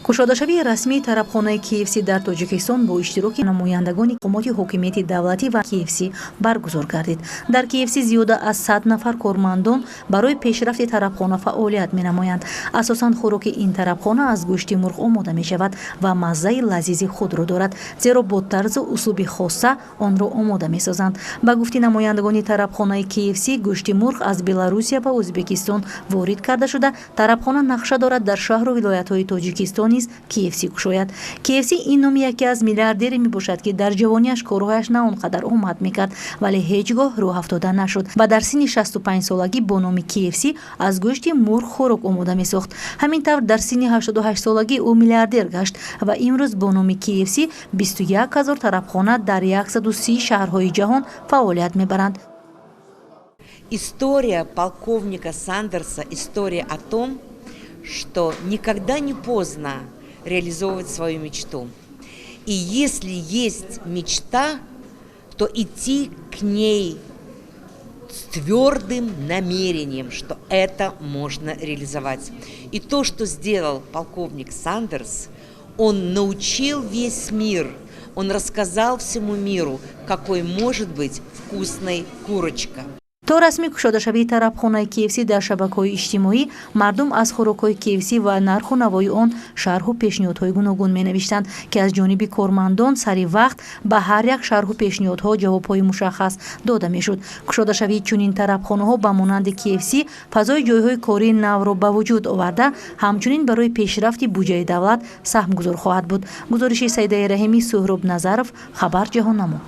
кушодашавии расмии тарабхонаи KFC дар Тоҷикистон бо иштироки намояндагони мақомоти ҳокимияти давлатӣ ва KFC баргузор гардид. Дар KFC зиёда аз 100 нафар кормандон барои пешрафти тарабхона фаъолият менамоянд. Асосан хӯроки ин тарабхона аз гӯшти мурғ омода мешавад ва маззаи лазизи худро дорад, зеро бо тарзу услуби хоса онро омода месозанд. Ба гуфти намояндагони тарабхонаи KFC, гӯшти мурғ аз Беларусия ва Ӯзбекистон ворид карда шуда, тарабхона нақша дорад дар шаҳру вилоятҳои Тоҷикистон низ KFC кушояд. KFC ин номи яке аз миллиардере мебошад, ки дар ҷавониаш корҳояш на он қадар омад мекард, вале ҳеҷ гоҳ роҳ афтода нашуд ва дар синни 65 солагӣ бо номи KFC аз гӯшти мурғ хӯрок омода месохт. ҳамин тавр дар синни 88 солагӣ ӯ миллиардер гашт ва имрӯз бо номи KFC 21 000 тарабхона дар 130 шаҳрҳои ҷаҳон фаъолият мебаранд. История полковника Сандерса – история о том, что никогда не поздно реализовывать свою мечту. И если есть мечта, то идти к ней с твердым намерением, что это можно реализовать. И то, что сделал полковник Сандерс, он научил весь мир, он рассказал всему миру, какой может быть вкусной курочка. то расмӣ кушодашавии тарабхонаи KFC дар шабакаҳои иҷтимоӣ мардум аз хӯрокҳои KFC ва нарху навои он шарҳу пешниҳодҳои гуногун менавиштанд, ки аз ҷониби кормандон сари вақт ба ҳар як шарҳу пешниҳодҳо ҷавобҳои мушаххас дода мешуд. кушодашавии чунин тарабхонаҳо ба монанди KFC фазои ҷойҳои кории навро ба вуҷуд оварда, ҳамчунин барои пешрафти буҷаи давлат саҳмгузор хоҳад буд. гузориши Саидаи Раҳимӣ, Суҳроб Назаров, Хабар ҷаҳоннамо.